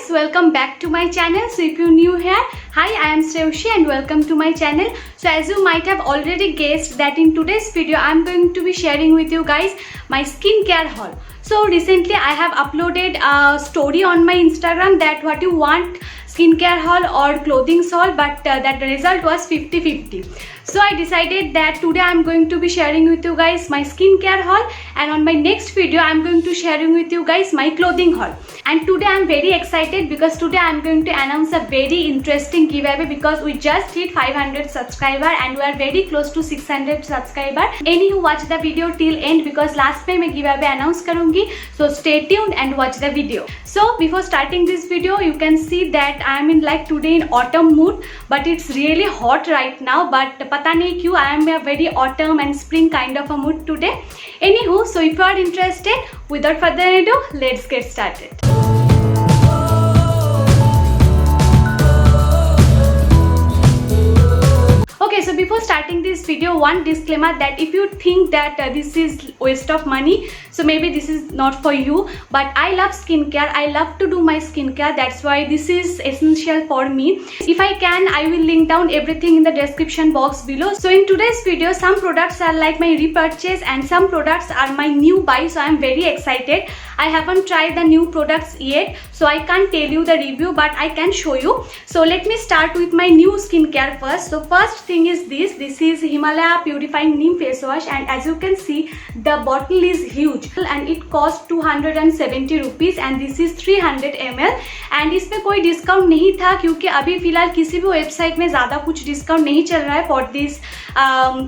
guys, welcome back to my channel. So if you're new here, hi, I am Sreushi and welcome to my channel. So as you might have already guessed that in today's video I'm going to be sharing with you guys my skincare haul. So recently I have uploaded a story on my Instagram that what you want, skincare haul or clothing haul, but that the result was 50-50. So I decided that today I'm going to be sharing with you guys my skincare haul, and on my next video I'm going to sharing with you guys my clothing haul. And today I'm very excited because today I'm going to announce a very interesting giveaway because we just hit 500 subscriber and we are very close to 600 subscriber. Anywho, watch the video till end because last में मैं giveaway announce करूँगी. So stay tuned and watch the video. So before starting this video, you can see that I am in like today in autumn mood, but it's really hot right now. But पता नहीं क्यों I am a very autumn and spring kind of a mood today. Anywho, so if you are interested, without further ado, let's get started. Okay, so before starting this video, one disclaimer that if you think that this is waste of money, so maybe this is not for you, but I love skincare. I love to do my skincare. That's why this is essential for me. If I can, I will link down everything in the description box below. So in today's video, some products are like my repurchase and some products are my new buy. So I'm very excited. I haven't tried the new products yet, so I can't tell you the review, but I can show you. So let me start with my new skincare first. So first thing is this is Himalaya Purifying Neem Face Wash, and as you can see the bottle is huge and it costs 270 rupees and this is 300 ml and इसमें कोई discount नहीं था क्योंकि अभी फिलहाल किसी भी website में ज़्यादा कुछ डिस्काउंट नहीं चल रहा है for this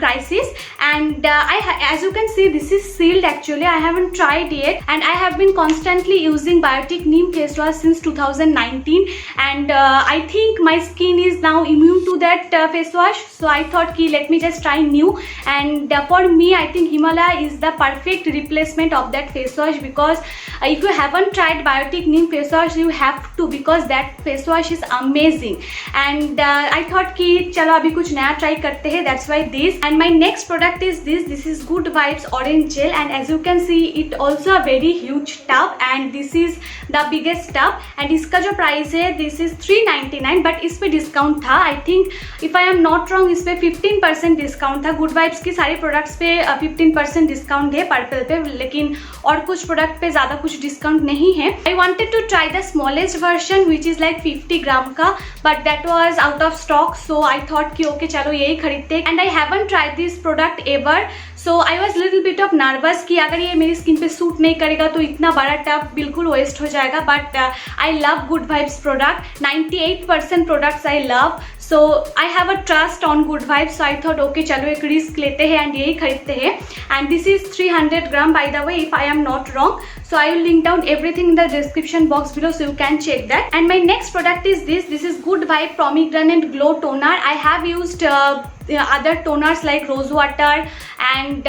crisis. And as you can see, this is sealed. Actually I haven't tried yet and I have been constantly using Biotic Neem Face Wash since 2019 and I think my skin is now immune to that face wash, so I thought ki let me just try new. And for me I think Himalaya is the perfect replacement of that face wash because if you haven't tried Biotic Neem Face Wash, you have to, because that face wash is amazing. And I thought ki chalo abhi kuch naya try karte hain, that's why this. And my next product is this is Good Vibes Orange Gel, and as you can see it also a very huge tub and this is the biggest tub and इसका जो price है this is 399, but इस पे discount था. I think if I am not wrong इस पे 15% discount था. Good vibes की सारी प्रोडक्ट्स पे 15% डिस्काउंट है पर्पल पे, लेकिन और कुछ प्रोडक्ट पे ज़्यादा कुछ डिस्काउंट नहीं है. I wanted to try the smallest version which is like 50 ग्राम का, but that was out of stock, so I thought कि okay चलो यही खरीदते. And I haven't tried this product ever, so I was little bit of nervous कि अगर ये मेरी skin पे सूट नहीं करेगा तो इतना बड़ा टब बिल्कुल वेस्ट हो जाएगा. But I love Good Vibes product. 98% products I love, so I have a trust on Good Vibes, so I thought okay चलो एक रिस्क लेते हैं and यही खरीदते हैं. And this is 300 gram by the way, if I am not wrong. So I will link down everything in the description box below so you can check that. And my next product is this is Good Vibe Pomegranate Glow Toner. I have used other toners like Rose Water and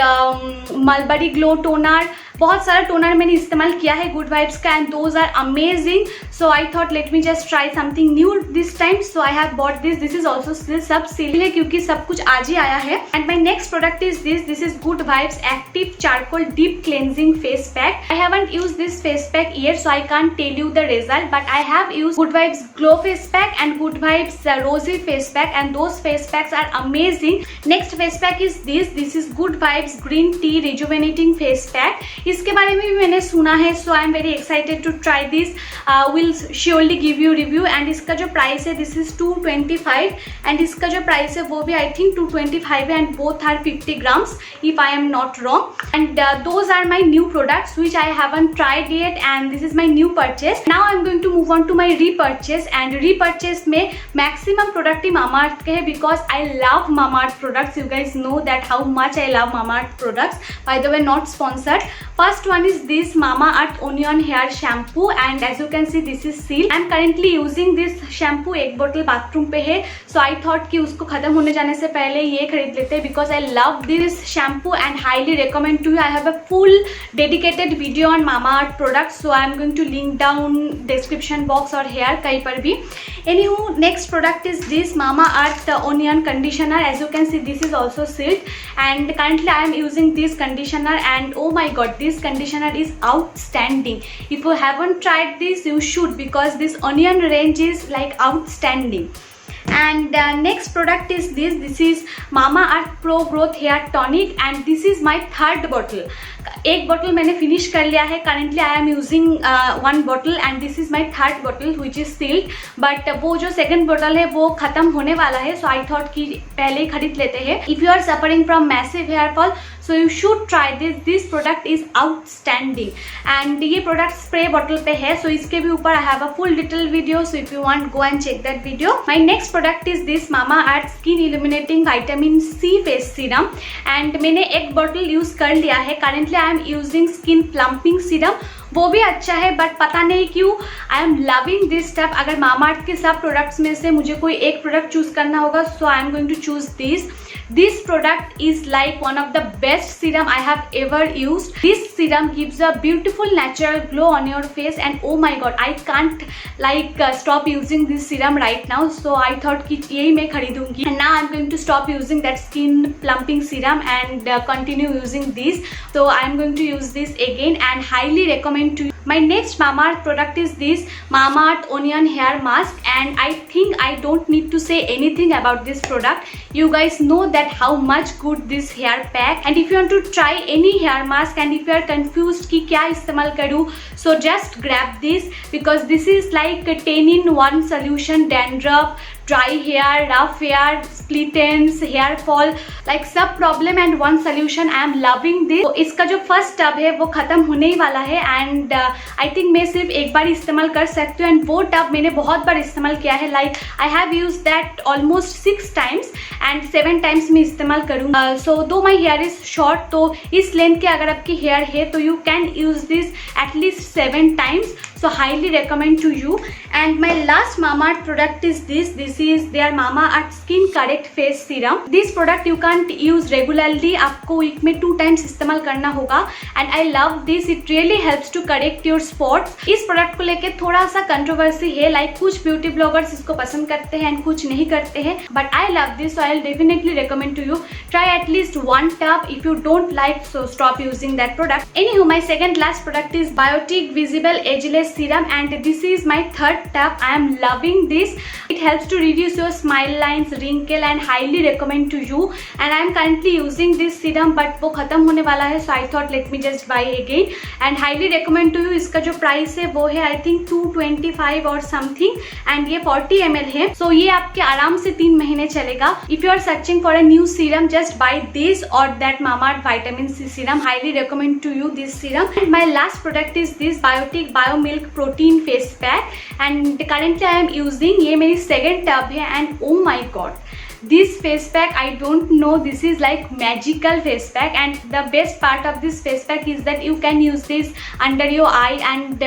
Mulberry Glow Toner. बहुत सारा toner मैंने इस्तेमाल किया है good vibes का and those are amazing. So I thought let me just try something new this time. So I have bought this is also सब seal है क्योंकि सब कुछ आज ही आया है. And my next product is this is good vibes active charcoal deep cleansing face pack. I haven't use this face pack yet, so I can't tell you the result, but I have use good vibes glow face pack and good vibes rosy face pack and those face packs are amazing. Next face pack is this is good vibes green tea rejuvenating face pack. इसके बारे में भी मैंने सुना है, so I am very excited to try this. Will surely give you review. And इसका जो price है दिस इज 225 एंड इसका जो प्राइस है वो भी आई थिंक 225 है and both are 50 grams if I am not wrong. And those are my new products which I haven't tried yet and this is my new purchase. Now I am going to move on to my repurchase. And repurchase में maximum product ही Mamaearth के है because I love Mamaearth products. You guys know that how much I love Mamaearth products. By the way not sponsored. First one is this Mamaearth Onion Hair Shampoo and as you can see this is sealed. I am currently using this shampoo. एक बोतल bathroom पे है, so I thought कि उसको खत्म होने जाने से पहले ये खरीद लेते हैं because I love this shampoo and highly recommend to you. I have a full dedicated video on Mamaearth products, so I am going to link down description box or here कहीं पर भी. Anywho, next product is this Mamaearth Onion Conditioner. As you can see this is also sealed and currently I am using this conditioner and oh my god, this this conditioner is outstanding. If you haven't tried this, you should, because this onion range is like outstanding. And next product is this is Mamaearth Pro Growth Hair Tonic, and this is my third bottle. एक bottle मैंने finish कर लिया है. Currently I am using one bottle and this is my third bottle which is sealed. But वो जो second bottle है वो खत्म होने वाला है, सो आई थॉट कि पहले ही खरीद लेते हैं. If you are suffering from massive hair fall, so you should try this product is outstanding. And ये प्रोडक्ट स्प्रे बॉटल पे है, सो इसके भी ऊपर I have a full detail video, so if you want go and check that video. My next product is this Mamaearth skin illuminating vitamin C face serum, and मैंने एक bottle use कर लिया है. Currently I am using skin plumping serum, वो भी अच्छा है, but पता नहीं क्यों I am loving this step. अगर Mamaearth के सब प्रोडक्ट्स में से मुझे कोई एक प्रोडक्ट चूज करना होगा, so I am going to choose this. This product is like one of the best serum I have ever used. This serum gives a beautiful natural glow on your face, and oh my god, I can't like stop using this serum right now. So I thought कि यही मैं खरीदूंगी. And now I'm going to stop using that skin plumping serum and continue using this. So I'm going to use this again and highly recommend to you. My next Mamaearth product is this Mamaearth Onion Hair Mask, and I think I don't need to say anything about this product. You guys know that how much good this hair pack. And if you want to try any hair mask and if you are confused कि क्या इस्तेमाल करूँ, so just grab this, because this is like a 10 in 1 solution. Dandruff, dry hair, rough hair, split ends, hair fall, like सब problem and one solution. I am loving this. तो इसका जो first tub है वो खत्म होने ही वाला है, एंड आई थिंक मैं सिर्फ एक बार इस्तेमाल कर सकती हूँ, एंड वो टब मैंने बहुत बार इस्तेमाल किया है. Like I have use that almost 6 times and 7 times मैं इस्तेमाल करूँ. सो दो माई हेयर इज शॉर्ट, तो इस लेंथ के अगर आपकी हेयर है तो you can use this at least 7 times. So highly recommend to you. And my last Mamaearth product is this. This is their Mamaearth Skin Correct Face Serum. This product you can't use regularly. आपको week में 2 times इस्तेमाल करना होगा. And I love this. It really helps to correct your spots. इस product को लेके थोड़ा सा कंट्रोवर्सी है. लाइक कुछ ब्यूटी ब्लॉगर्स इसको पसंद करते हैं एंड कुछ नहीं करते हैं. But I love this, so I'll definitely recommend to you. Try at least 1 tub. If you don't like, so stop using that product. Anywho, my second last product is Biotique Visible Ageless Serum, and this is my third tub. I am loving this. It helps to reduce your smile lines, wrinkle, and highly recommend to you. And I am currently using this serum, but वो खत्म होने वाला है, so I thought let me just buy again and highly recommend to you. इसका जो price है वो है I think 225 or something, and ये 40 ml है, so ये आपके आराम से 3 महीने चलेगा. If you are searching for a new serum, just buy this or that Mamaearth Vitamin C serum. Highly recommend to you this serum. And my last product is this Biotique Biomilk Protein Face Pack, and currently I am using, ये मेरी second tub है, and oh my god, this face pack, I don't know, this is like magical face pack. And the best part of this face pack is that you can use this under your eye and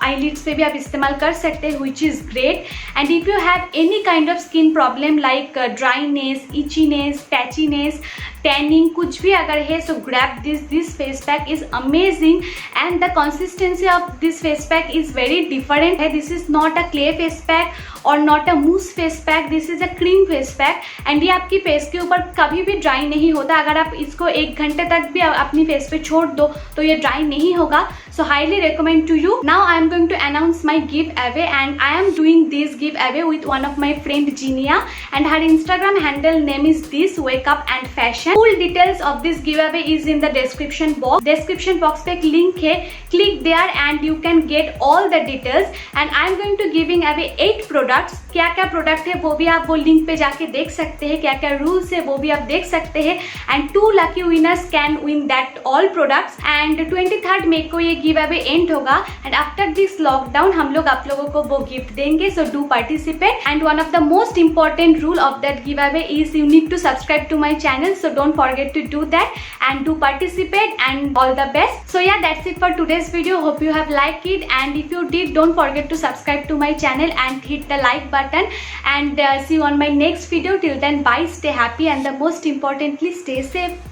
eyelids पे भी आप इस्तेमाल कर सकते हैं, which is great. And if you have any kind of skin problem like dryness, itchiness, patchiness, tanning कुछ भी अगर है, so grab this face pack is amazing. And the consistency of this face pack is very different है. This is not a clay face pack और not a mousse face pack, this is a cream face pack. And ये आपकी face के ऊपर कभी भी dry नहीं होता. अगर आप इसको 1 घंटे तक भी अपनी फेस पे छोड़ दो तो ये ड्राई नहीं होगा. So highly recommend to you. Now I am going to announce my giveaway, and I am doing this giveaway with one of my friend Jinia, and her Instagram handle name is this wake up and fashion. Full details of this giveaway is in the description box. Description box पे एक link है, click there and you can get all the details. And I am going to giving away 8 products. क्या क्या product है वो भी आप वो लिंक पे जाके देख सकते हैं, क्या क्या रूल्स है वो भी आप देख सकते हैं. And 2 lucky winners can win that all products. And 23rd मई को ये गिव अवे एंड होगा, एंड आफ्टर दिस लॉकडाउन हम लोग आप लोगों को वो गिफ्ट देंगे. So do participate. And one of the most important rule of that giveaway is you need to subscribe to my channel, so don't forget to do that and do participate. And all the best. So yeah, that's it for today's video. Hope you have liked it, and if you did, don't forget to subscribe to my channel and hit the like button. And see you on my next video. Till then, bye, stay happy, and the most importantly, stay safe.